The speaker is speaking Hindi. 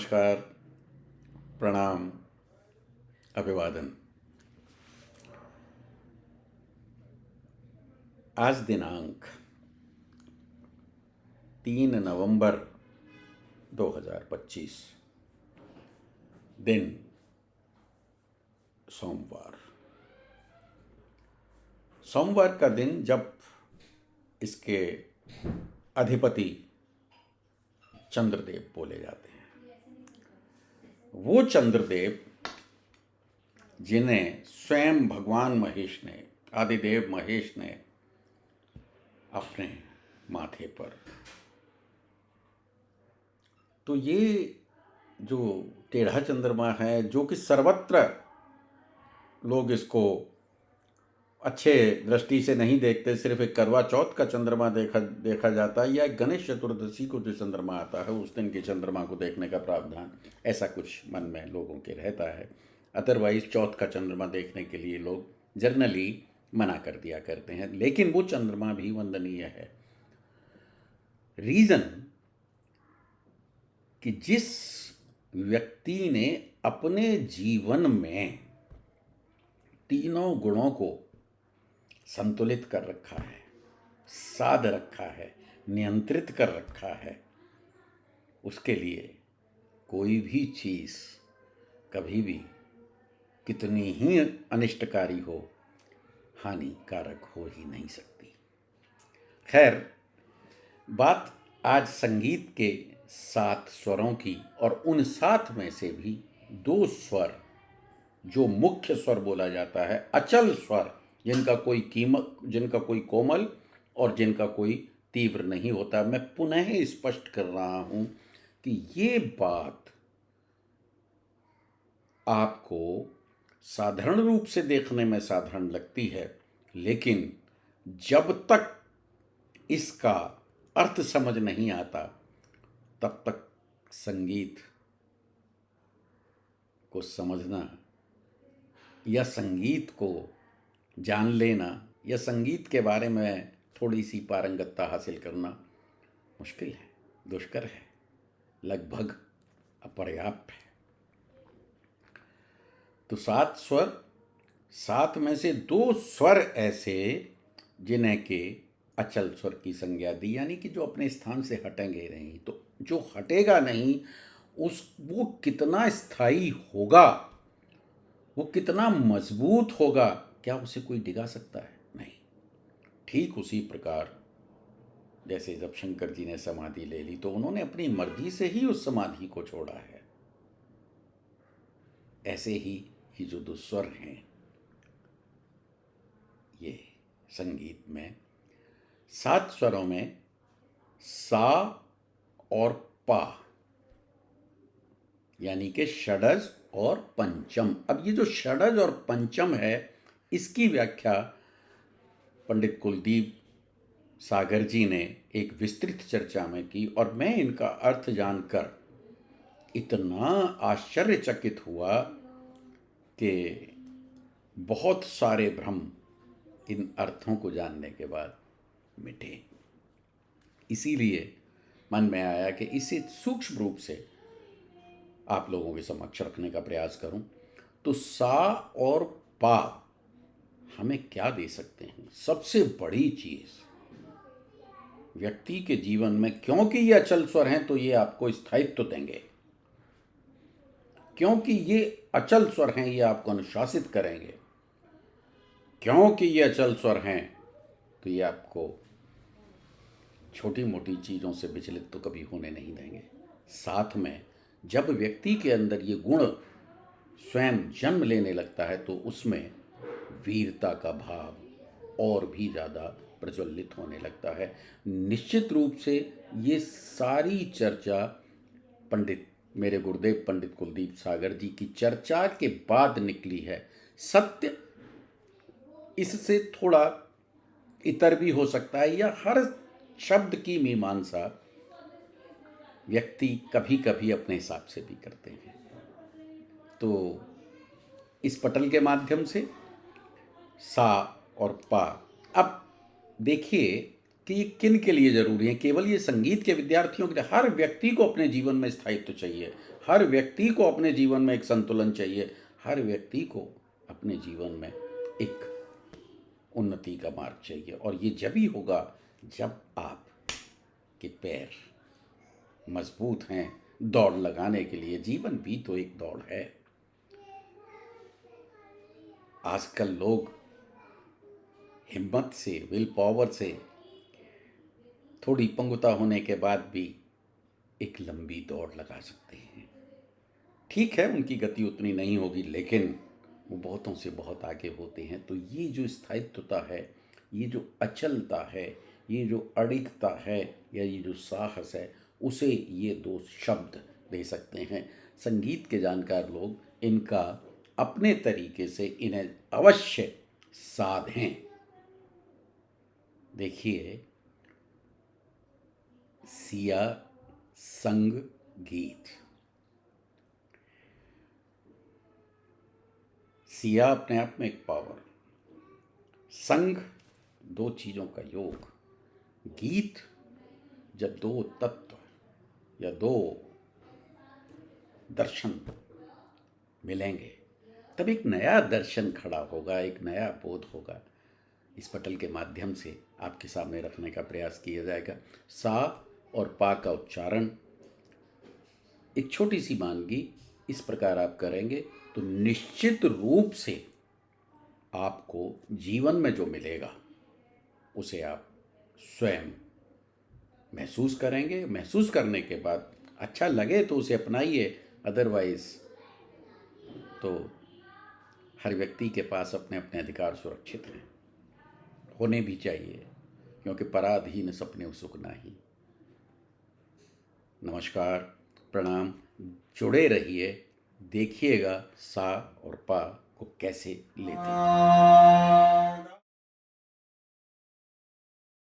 नमस्कार, प्रणाम, अभिवादन। आज दिनांक 3 नवंबर 2025, दिन सोमवार। सोमवार का दिन जब इसके अधिपति चंद्रदेव बोले जाते हैं, वो चंद्रदेव जिन्हें स्वयं भगवान महेश ने, आदिदेव महेश ने अपने माथे पर, तो ये जो टेढ़ा चंद्रमा है, जो कि सर्वत्र लोग इसको अच्छे दृष्टि से नहीं देखते, सिर्फ एक करवा चौथ का चंद्रमा देखा जाता है, या एक गणेश चतुर्दशी को जो चंद्रमा आता है उस दिन के चंद्रमा को देखने का प्रावधान, ऐसा कुछ मन में लोगों के रहता है। अदरवाइज चौथ का चंद्रमा देखने के लिए लोग जनरली मना कर दिया करते हैं, लेकिन वो चंद्रमा भी वंदनीय है। रीज़न कि जिस व्यक्ति ने अपने जीवन में तीनों गुणों को संतुलित कर रखा है, साध रखा है, नियंत्रित कर रखा है, उसके लिए कोई भी चीज़ कभी भी कितनी ही अनिष्टकारी हो, हानिकारक हो ही नहीं सकती। खैर, बात आज संगीत के 7 स्वरों की, और उन 7 में से भी 2 स्वर जो मुख्य स्वर बोला जाता है, अचल स्वर, जिनका कोई कोमल और जिनका कोई तीव्र नहीं होता। मैं पुनः स्पष्ट कर रहा हूं कि ये बात आपको साधारण रूप से देखने में साधारण लगती है, लेकिन जब तक इसका अर्थ समझ नहीं आता तब तक संगीत को समझना या संगीत को जान लेना या संगीत के बारे में थोड़ी सी पारंगतता हासिल करना मुश्किल है, दुष्कर है, लगभग अपर्याप्त है। तो 7 स्वर, 7 में से 2 स्वर ऐसे जिन्हें के अचल स्वर की संज्ञा दी, यानी कि जो अपने स्थान से हटेंगे नहीं। तो जो हटेगा नहीं वो कितना स्थायी होगा, वो कितना मजबूत होगा, क्या उसे कोई डिगा सकता है? नहीं। ठीक उसी प्रकार जैसे जब शंकर जी ने समाधि ले ली तो उन्होंने अपनी मर्जी से ही उस समाधि को छोड़ा है, ऐसे ही ये जो 2 स्वर हैं, ये संगीत में 7 स्वरों में सा और पा, यानी कि षडज और पंचम। अब ये जो षडज और पंचम है, इसकी व्याख्या पंडित कुलदीप सागर जी ने एक विस्तृत चर्चा में की, और मैं इनका अर्थ जानकर इतना आश्चर्यचकित हुआ कि बहुत सारे भ्रम इन अर्थों को जानने के बाद मिटे। इसीलिए मन में आया कि इसे सूक्ष्म रूप से आप लोगों के समक्ष रखने का प्रयास करूं। तो सा और पा हमें क्या दे सकते हैं? सबसे बड़ी चीज व्यक्ति के जीवन में, क्योंकि ये अचल स्वर हैं तो ये आपको स्थायित्व देंगे, क्योंकि ये अचल स्वर हैं ये आपको अनुशासित करेंगे, क्योंकि ये अचल स्वर हैं तो ये आपको छोटी मोटी चीज़ों से विचलित तो कभी होने नहीं देंगे। साथ में जब व्यक्ति के अंदर ये गुण स्वयं जन्म लेने लगता है तो उसमें वीरता का भाव और भी ज़्यादा प्रज्वलित होने लगता है। निश्चित रूप से ये सारी चर्चा मेरे गुरुदेव पंडित कुलदीप सागर जी की चर्चा के बाद निकली है। सत्य इससे थोड़ा इतर भी हो सकता है, या हर शब्द की मीमांसा व्यक्ति कभी कभी अपने हिसाब से भी करते हैं। तो इस पटल के माध्यम से सा और पा, अब देखिए कि ये किन के लिए ज़रूरी है। केवल ये संगीत के विद्यार्थियों के लिए, हर व्यक्ति को अपने जीवन में स्थायित्व चाहिए, हर व्यक्ति को अपने जीवन में एक संतुलन चाहिए, हर व्यक्ति को अपने जीवन में एक उन्नति का मार्ग चाहिए। और ये जब ही होगा जब आप के पैर मजबूत हैं दौड़ लगाने के लिए। जीवन भी तो एक दौड़ है। आजकल लोग हिम्मत से, विल पावर से, थोड़ी पंगुता होने के बाद भी एक लंबी दौड़ लगा सकते हैं। ठीक है, उनकी गति उतनी नहीं होगी, लेकिन वो बहुतों से बहुत आगे होते हैं। तो ये जो स्थायित्वता है, ये जो अचलता है, ये जो अडिगता है, या ये जो साहस है, उसे ये दो शब्द दे सकते हैं। संगीत के जानकार लोग इनका अपने तरीके से इन्हें अवश्य साधें। देखिए, सिया संग गीत। सिया अपने आप में एक पावर, संग दो चीज़ों का योग, गीत जब दो तत्व या दो दर्शन मिलेंगे तब एक नया दर्शन खड़ा होगा, एक नया बोध होगा। इस पटल के माध्यम से आपके सामने रखने का प्रयास किया जाएगा। सा और पा का उच्चारण, एक छोटी सी मानगी इस प्रकार आप करेंगे तो निश्चित रूप से आपको जीवन में जो मिलेगा उसे आप स्वयं महसूस करेंगे। महसूस करने के बाद अच्छा लगे तो उसे अपनाइए, अदरवाइज तो हर व्यक्ति के पास अपने अपने अधिकार सुरक्षित हैं, होने भी चाहिए, क्योंकि पराधीन सपने सुख नाही। नमस्कार, प्रणाम, जुड़े रहिए, देखिएगा सा और पा को कैसे लेते हैं।